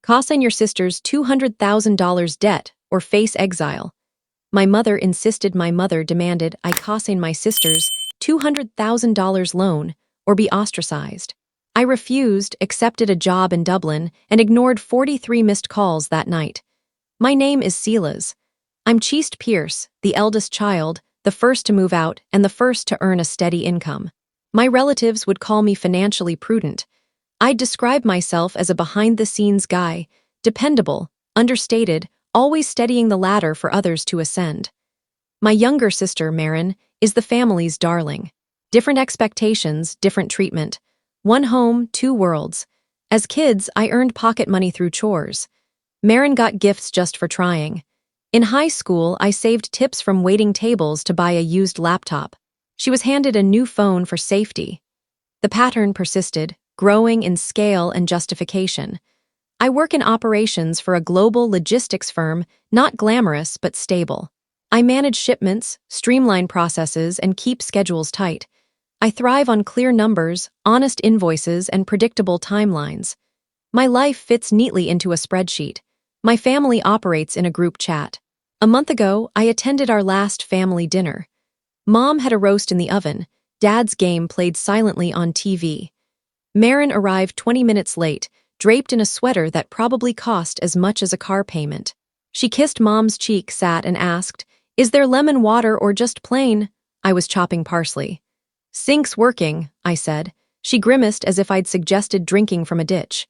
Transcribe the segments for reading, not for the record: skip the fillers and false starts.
Cosign Your Sister's $200,000 debt or face exile. My mother insisted. My mother demanded I cosign my sister's $200,000 loan or be ostracized. I refused, accepted a job in Dublin, and ignored 43 missed calls that night. My name is Silas. I'm Chieste Pierce, the eldest child, the first to move out, and the first to earn a steady income. My relatives would call me financially prudent. I'd describe myself as a behind-the-scenes guy, dependable, understated, always steadying the ladder for others to ascend. My younger sister, Maran, is the family's darling. Different expectations, different treatment. One home, two worlds. As kids, I earned pocket money through chores. Maran got gifts just for trying. In high school, I saved tips from waiting tables to buy a used laptop. She was handed a new phone for safety. The pattern persisted, growing in scale and justification. I work in operations for a global logistics firm, not glamorous but stable. I manage shipments, streamline processes, and keep schedules tight. I thrive on clear numbers, honest invoices, and predictable timelines. My life fits neatly into a spreadsheet. My family operates in a group chat. A month ago, I attended our last family dinner. Mom had a roast in the oven. Dad's game played silently on TV. Maran arrived 20 minutes late, draped in a sweater that probably cost as much as a car payment. She kissed Mom's cheek, sat, and asked, "Is there lemon water or just plain?" I was chopping parsley. "Sink's working," I said. She grimaced as if I'd suggested drinking from a ditch.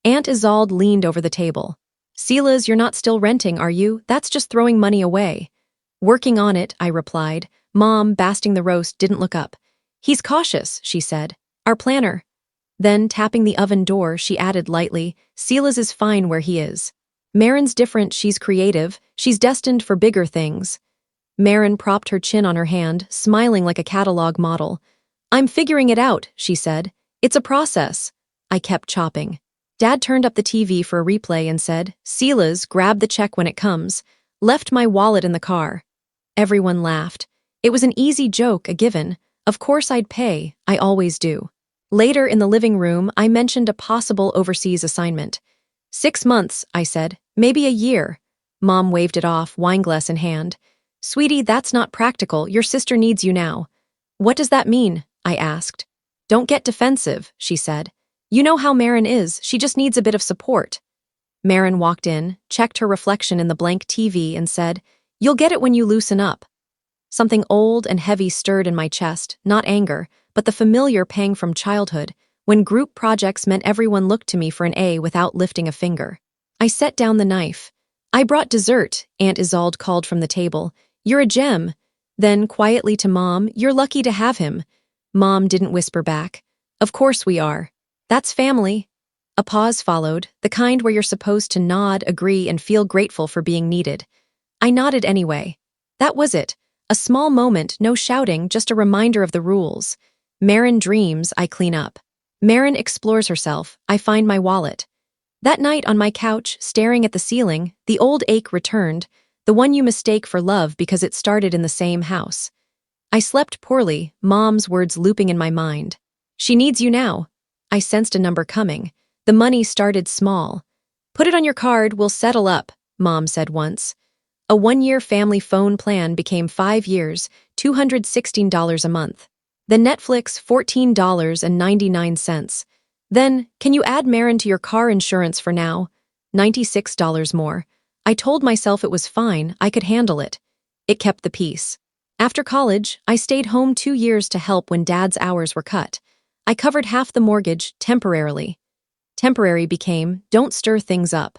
Aunt Isolde leaned over the table. "Silas, you're not still renting, are you? That's just throwing money away." "Working on it," I replied. Mom, basting the roast, didn't look up. "He's cautious," she said. "Our planner." Then, tapping the oven door, she added lightly, "Silas is fine where he is. Maran's different, she's creative, she's destined for bigger things." Maran propped her chin on her hand, smiling like a catalog model. "I'm figuring it out," she said. "It's a process." I kept chopping. Dad turned up the TV for a replay and said, "Silas, grab the check when it comes." Left my wallet in the car. Everyone laughed. It was an easy joke, a given. Of course I'd pay, I always do. Later in the living room, I mentioned a possible overseas assignment. 6 months, I said, maybe a year. Mom waved it off, wineglass in hand. "Sweetie, that's not practical, your sister needs you now." "What does that mean?" I asked. "Don't get defensive," she said. "You know how Maran is, she just needs a bit of support." Maran walked in, checked her reflection in the blank TV and said, "You'll get it when you loosen up." Something old and heavy stirred in my chest, not anger, but the familiar pang from childhood, when group projects meant everyone looked to me for an A without lifting a finger. I set down the knife. "I brought dessert," Aunt Isolde called from the table. "You're a gem." Then, quietly to Mom, "You're lucky to have him." Mom didn't whisper back. "Of course we are. That's family." A pause followed, the kind where you're supposed to nod, agree, and feel grateful for being needed. I nodded anyway. That was it. A small moment, no shouting, just a reminder of the rules. Maran dreams, I clean up. Maran explores herself, I find my wallet. That night on my couch, staring at the ceiling, the old ache returned, the one you mistake for love because it started in the same house. I slept poorly, Mom's words looping in my mind. "She needs you now." I sensed a number coming. The money started small. "Put it on your card, we'll settle up," Mom said once. A 1-year family phone plan became 5 years, $216 a month. Then Netflix, $14.99. Then, "Can you add Maran to your car insurance for now?" $96 more. I told myself it was fine, I could handle it. It kept the peace. After college, I stayed home 2 years to help when Dad's hours were cut. I covered half the mortgage, temporarily. Temporary became, "Don't stir things up."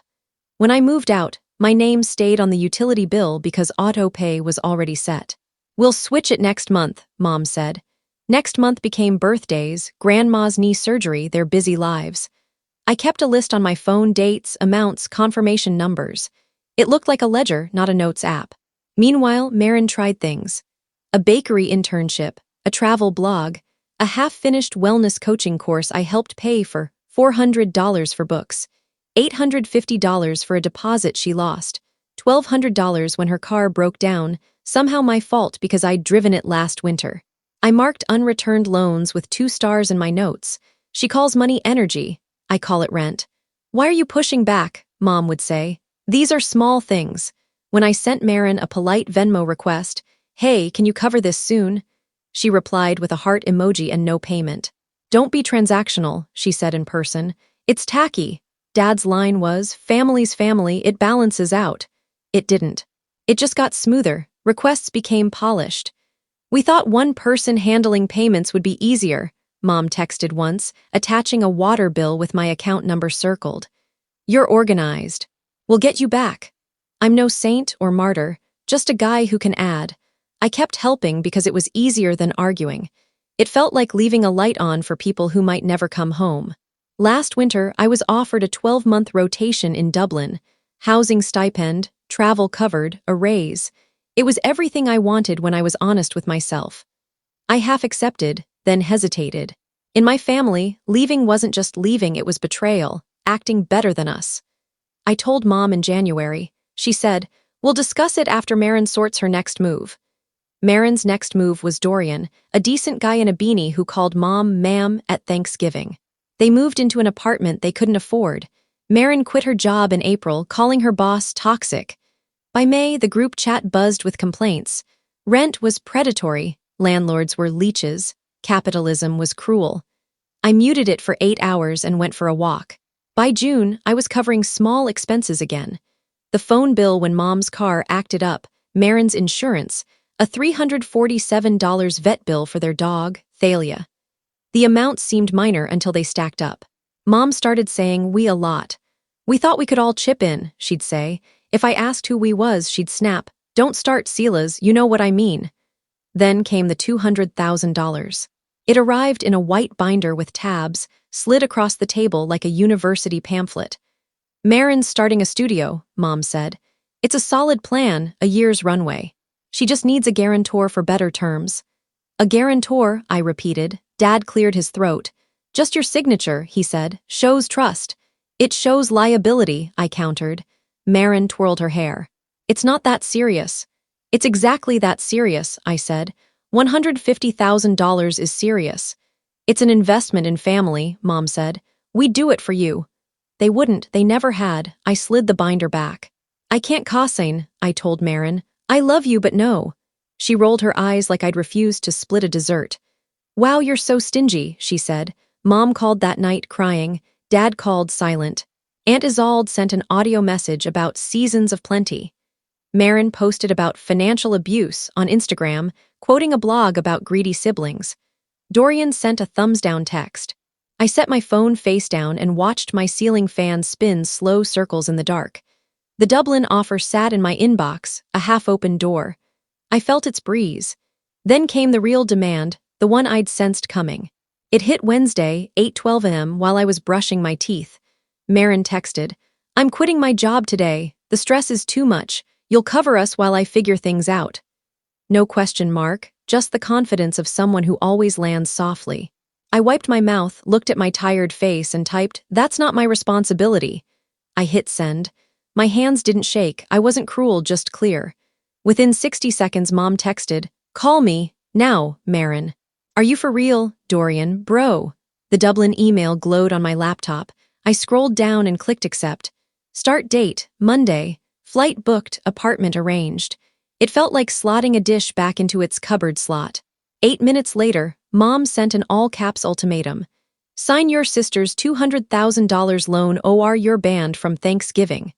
When I moved out, my name stayed on the utility bill because auto-pay was already set. "We'll switch it next month," Mom said. Next month became birthdays, grandma's knee surgery, their busy lives. I kept a list on my phone, dates, amounts, confirmation numbers. It looked like a ledger, not a notes app. Meanwhile, Maran tried things. A bakery internship, a travel blog, a half-finished wellness coaching course I helped pay for, $400 for books, $850 for a deposit she lost, $1,200 when her car broke down, somehow my fault because I'd driven it last winter. I marked unreturned loans with 2 stars in my notes. She calls money energy, I call it rent. Why are you pushing back? Mom would say. These are small things. When I sent Maran a polite Venmo request, hey, can you cover this soon? She replied with a heart emoji and no payment. Don't be transactional, she said in person. It's tacky. Dad's line was, family's family, it balances out. It didn't. It just got smoother. Requests became polished. We thought one person handling payments would be easier, Mom texted once, attaching a water bill with my account number circled. You're organized. We'll get you back. I'm no saint or martyr, just a guy who can add. I kept helping because it was easier than arguing. It felt like leaving a light on for people who might never come home. Last winter, I was offered a 12-month rotation in Dublin. Housing stipend, travel covered, a raise. It was everything I wanted when I was honest with myself. I half accepted, then hesitated. In my family, leaving wasn't just leaving, it was betrayal, acting better than us. I told Mom in January. She said, we'll discuss it after Maran sorts her next move. Maran's next move was Dorian, a decent guy in a beanie who called Mom ma'am at Thanksgiving. They moved into an apartment they couldn't afford. Maran quit her job in April, calling her boss toxic. By May, the group chat buzzed with complaints. Rent was predatory, landlords were leeches, capitalism was cruel. I muted it for 8 hours and went for a walk. By June, I was covering small expenses again. The phone bill when Mom's car acted up, Maran's insurance, a $347 vet bill for their dog, Thalia. The amounts seemed minor until they stacked up. Mom started saying we a lot. We thought we could all chip in, she'd say. If I asked who we was, she'd snap, don't start Silas, you know what I mean. Then came the $200,000. It arrived in a white binder with tabs, slid across the table like a university pamphlet. Maran's starting a studio, Mom said. It's a solid plan, a year's runway. She just needs a guarantor for better terms. A guarantor, I repeated. Dad cleared his throat. Just your signature, he said, shows trust. It shows liability, I countered. Maran twirled her hair. It's not that serious. It's exactly that serious, I said. $150,000 is serious. It's an investment in family, Mom said. We'd do it for you. They wouldn't, they never had. I slid the binder back. I can't cosign, I told Maran. I love you, but no. She rolled her eyes like I'd refused to split a dessert. Wow, you're so stingy, she said. Mom called that night crying. Dad called silent. Aunt Isolde sent an audio message about seasons of plenty. Maran posted about financial abuse on Instagram, quoting a blog about greedy siblings. Dorian sent a thumbs-down text. I set my phone face down and watched my ceiling fan spin slow circles in the dark. The Dublin offer sat in my inbox, a half-open door. I felt its breeze. Then came the real demand, the one I'd sensed coming. It hit Wednesday, 8:12 a.m. while I was brushing my teeth. Maran texted, I'm quitting my job today. The stress is too much. You'll cover us while I figure things out. No question mark, just the confidence of someone who always lands softly. I wiped my mouth, looked at my tired face, and typed, that's not my responsibility. I hit send. My hands didn't shake. I wasn't cruel, just clear. Within 60 seconds, Mom texted, call me, now, Maran. Are you for real, Dorian, bro? The Dublin email glowed on my laptop. I scrolled down and clicked accept. Start date, Monday. Flight booked, apartment arranged. It felt like slotting a dish back into its cupboard slot. 8 minutes later, Mom sent an all-caps ultimatum. Sign your sister's $200,000 loan or you're banned from Thanksgiving.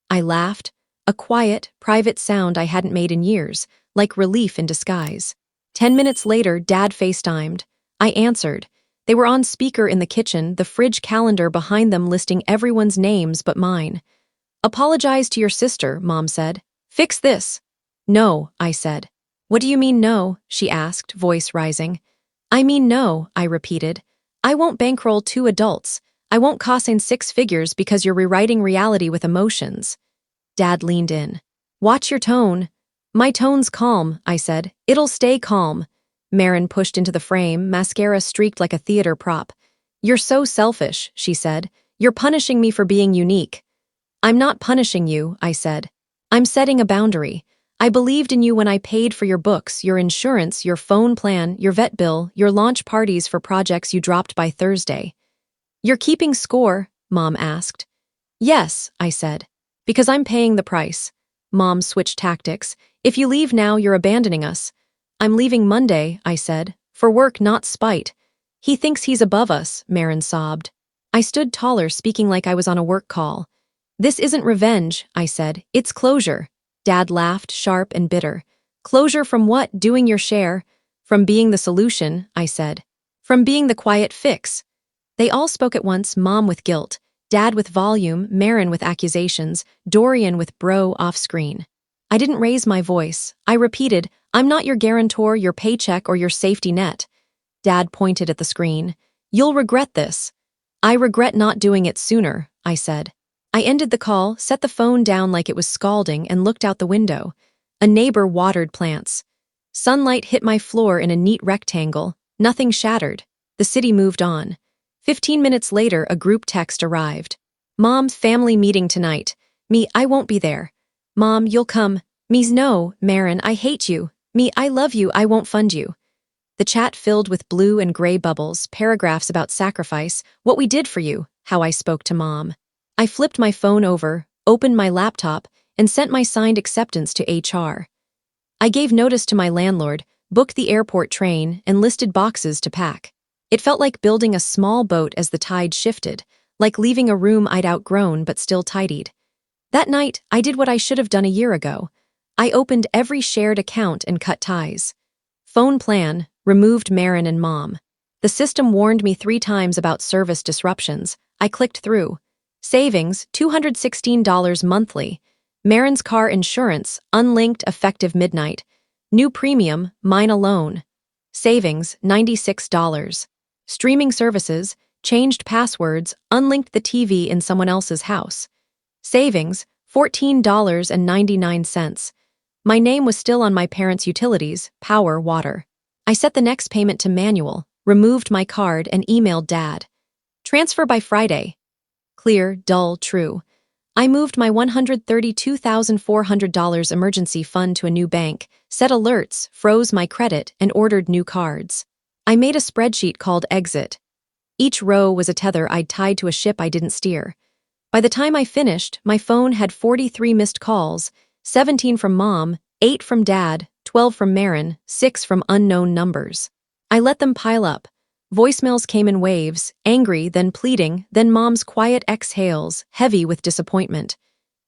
I laughed, a quiet, private sound I hadn't made in years, like relief in disguise. 10 minutes later, Dad FaceTimed. I answered. They were on speaker in the kitchen, the fridge calendar behind them listing everyone's names but mine. Apologize to your sister, Mom said. Fix this. No, I said. What do you mean no? She asked, voice rising. I mean no, I repeated. I won't bankroll 2 adults. I won't cosign 6 figures because you're rewriting reality with emotions. Dad leaned in. Watch your tone. My tone's calm, I said. It'll stay calm. Maran pushed into the frame, mascara streaked like a theater prop. You're so selfish, she said. You're punishing me for being unique. I'm not punishing you, I said. I'm setting a boundary. I believed in you when I paid for your books, your insurance, your phone plan, your vet bill, your launch parties for projects you dropped by Thursday. You're keeping score, Mom asked. Yes, I said. Because I'm paying the price. Mom switched tactics. If you leave now, you're abandoning us. I'm leaving Monday, I said. For work, not spite. He thinks he's above us, Maran sobbed. I stood taller, speaking like I was on a work call. This isn't revenge, I said. It's closure. Dad laughed, sharp and bitter. Closure from what? Doing your share? From being the solution, I said. From being the quiet fix. They all spoke at once, Mom with guilt, Dad with volume, Maran with accusations, Dorian with bro off-screen. I didn't raise my voice. I repeated, I'm not your guarantor, your paycheck, or your safety net. Dad pointed at the screen. You'll regret this. I regret not doing it sooner, I said. I ended the call, set the phone down like it was scalding, and looked out the window. A neighbor watered plants. Sunlight hit my floor in a neat rectangle. Nothing shattered. The city moved on. 15 minutes later, a group text arrived. Mom, family meeting tonight. Me, I won't be there. Mom, you'll come. Me's no, Maran, I hate you. Me, I love you, I won't fund you. The chat filled with blue and gray bubbles, paragraphs about sacrifice, what we did for you, how I spoke to Mom. I flipped my phone over, opened my laptop, and sent my signed acceptance to HR. I gave notice to my landlord, booked the airport train, and listed boxes to pack. It felt like building a small boat as the tide shifted, like leaving a room I'd outgrown but still tidied. That night, I did what I should have done a year ago. I opened every shared account and cut ties. Phone plan, removed Maran and Mom. The system warned me 3 times about service disruptions. I clicked through. Savings, $216 monthly. Maran's car insurance, unlinked, effective midnight. New premium, mine alone. Savings, $96. Streaming services, changed passwords, unlinked the TV in someone else's house. Savings, $14.99. My name was still on my parents' utilities, power, water. I set the next payment to manual, removed my card, and emailed Dad. Transfer by Friday. Clear, dull, true. I moved my $132,400 emergency fund to a new bank, set alerts, froze my credit, and ordered new cards. I made a spreadsheet called Exit. Each row was a tether I'd tied to a ship I didn't steer. By the time I finished, my phone had 43 missed calls, 17 from Mom, 8 from Dad, 12 from Maran, 6 from unknown numbers. I let them pile up. Voicemails came in waves, angry, then pleading, then Mom's quiet exhales, heavy with disappointment.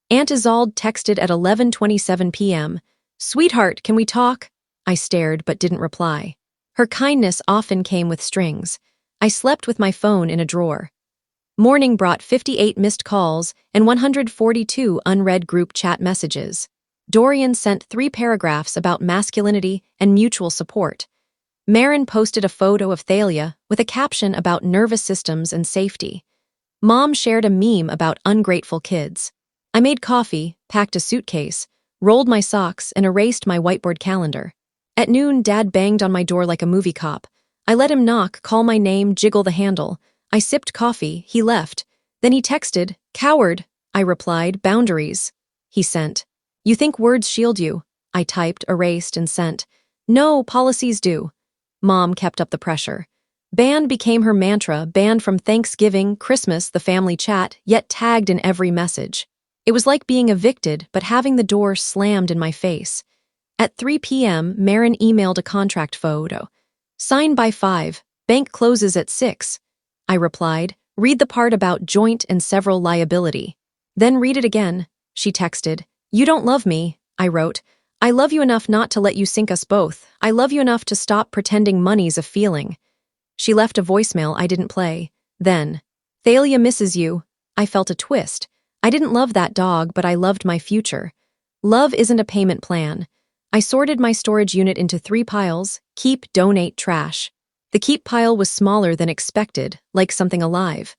Aunt Isolde texted at 11:27 p.m. Sweetheart, can we talk? I stared but didn't reply. Her kindness often came with strings. I slept with my phone in a drawer. Morning brought 58 missed calls and 142 unread group chat messages. Dorian sent 3 paragraphs about masculinity and mutual support. Maran posted a photo of Thalia with a caption about nervous systems and safety. Mom shared a meme about ungrateful kids. I made coffee, packed a suitcase, rolled my socks, and erased my whiteboard calendar. At noon, Dad banged on my door like a movie cop. I let him knock, call my name, jiggle the handle. I sipped coffee, he left. Then he texted, "Coward." I replied, "Boundaries." He sent, "You think words shield you?" I typed, erased, and sent, "No, policies do." Mom kept up the pressure. Banned became her mantra, banned from Thanksgiving, Christmas, the family chat, yet tagged in every message. It was like being evicted, but having the door slammed in my face. At 3 p.m., Maran emailed a contract photo. Sign by 5, bank closes at 6. I replied, read the part about joint and several liability. Then read it again. She texted, "You don't love me," I wrote. "I love you enough not to let you sink us both. I love you enough to stop pretending money's a feeling." She left a voicemail I didn't play. Then, "Thalia misses you." I felt a twist. I didn't love that dog, but I loved my future. Love isn't a payment plan. I sorted my storage unit into 3 piles: keep, donate, trash. The keep pile was smaller than expected, like something alive.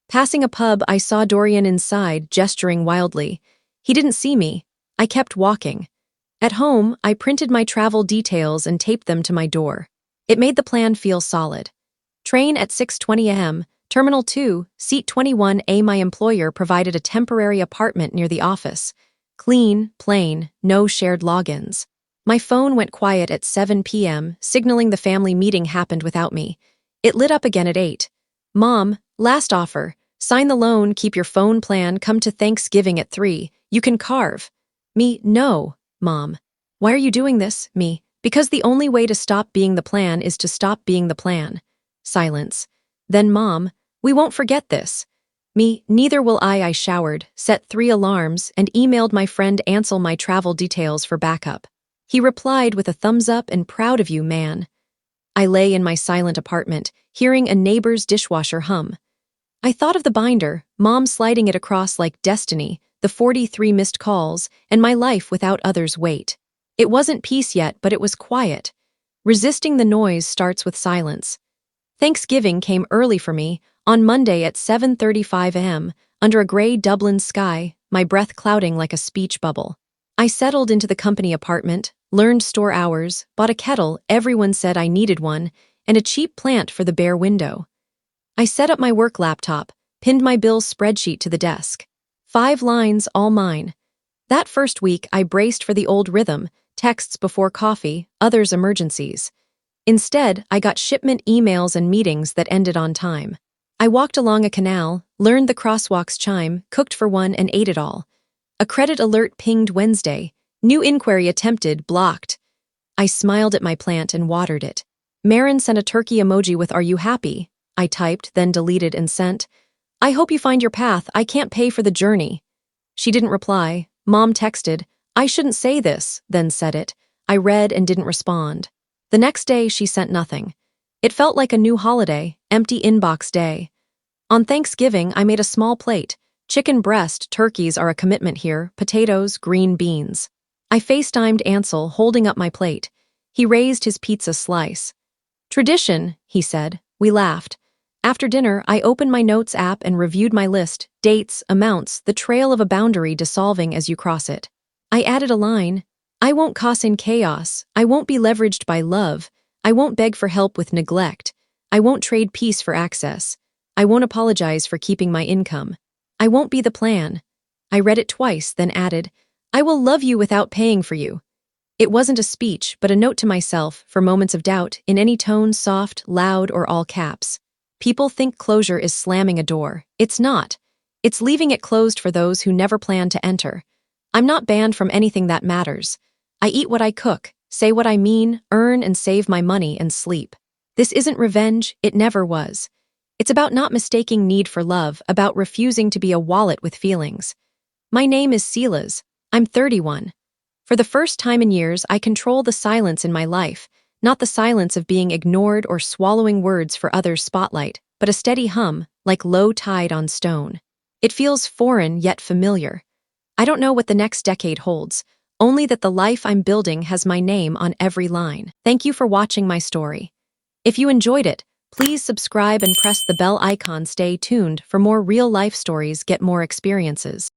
Passing a pub, I saw Dorian inside, gesturing wildly. He didn't see me. I kept walking. At home, I printed my travel details and taped them to my door. It made the plan feel solid. Train at 6:20 a.m., Terminal 2, Seat 21A. My employer provided a temporary apartment near the office. Clean, plain, no shared logins. My phone went quiet at 7 p.m., signaling the family meeting happened without me. It lit up again at 8. "Mom, last offer. Sign the loan, keep your phone plan, come to Thanksgiving at 3. You can carve. Me, no, Mom. Why are you doing this? Me, because the only way to stop being the plan is to stop being the plan. Silence. Then Mom, we won't forget this. Me, neither will I showered, set 3 alarms, and emailed my friend Ansel my travel details for backup. He replied with a thumbs up and proud of you, man. I lay in my silent apartment, hearing a neighbor's dishwasher hum. I thought of the binder, Mom sliding it across like destiny, the 43 missed calls, and my life without others' weight. It wasn't peace yet, but it was quiet. Resisting the noise starts with silence. Thanksgiving came early for me, on Monday at 7:35 a.m., under a gray Dublin sky, my breath clouding like a speech bubble. I settled into the company apartment, learned store hours, bought a kettle, everyone said I needed one, and a cheap plant for the bare window. I set up my work laptop, pinned my bills spreadsheet to the desk. 5 lines, all mine. That first week, I braced for the old rhythm, texts before coffee, others emergencies. Instead, I got shipment emails and meetings that ended on time. I walked along a canal, learned the crosswalk's chime, cooked for one and ate it all. A credit alert pinged Wednesday. New inquiry attempted, blocked. I smiled at my plant and watered it. Maran sent a turkey emoji with "Are you happy?" I typed, then deleted and sent. I hope you find your path, I can't pay for the journey. She didn't reply. Mom texted, I shouldn't say this, then said it. I read and didn't respond. The next day, she sent nothing. It felt like a new holiday, empty inbox day. On Thanksgiving, I made a small plate. Chicken breast, turkeys are a commitment here, potatoes, green beans. I FaceTimed Ansel, holding up my plate. He raised his pizza slice. Tradition, he said. We laughed. After dinner, I opened my notes app and reviewed my list, dates, amounts, the trail of a boundary dissolving as you cross it. I added a line. I won't cause in chaos. I won't be leveraged by love. I won't beg for help with neglect. I won't trade peace for access. I won't apologize for keeping my income. I won't be the plan. I read it twice, then added, I will love you without paying for you. It wasn't a speech, but a note to myself, for moments of doubt, in any tone, soft, loud, or all caps. People think closure is slamming a door. It's not. It's leaving it closed for those who never plan to enter. I'm not banned from anything that matters. I eat what I cook, say what I mean, earn and save my money and sleep. This isn't revenge, it never was. It's about not mistaking need for love, about refusing to be a wallet with feelings. My name is Silas. I'm 31. For the first time in years, I control the silence in my life, not the silence of being ignored or swallowing words for others' spotlight, but a steady hum, like low tide on stone. It feels foreign yet familiar. I don't know what the next decade holds, only that the life I'm building has my name on every line. Thank you for watching my story. If you enjoyed it, please subscribe and press the bell icon. Stay tuned for more real-life stories, get more experiences.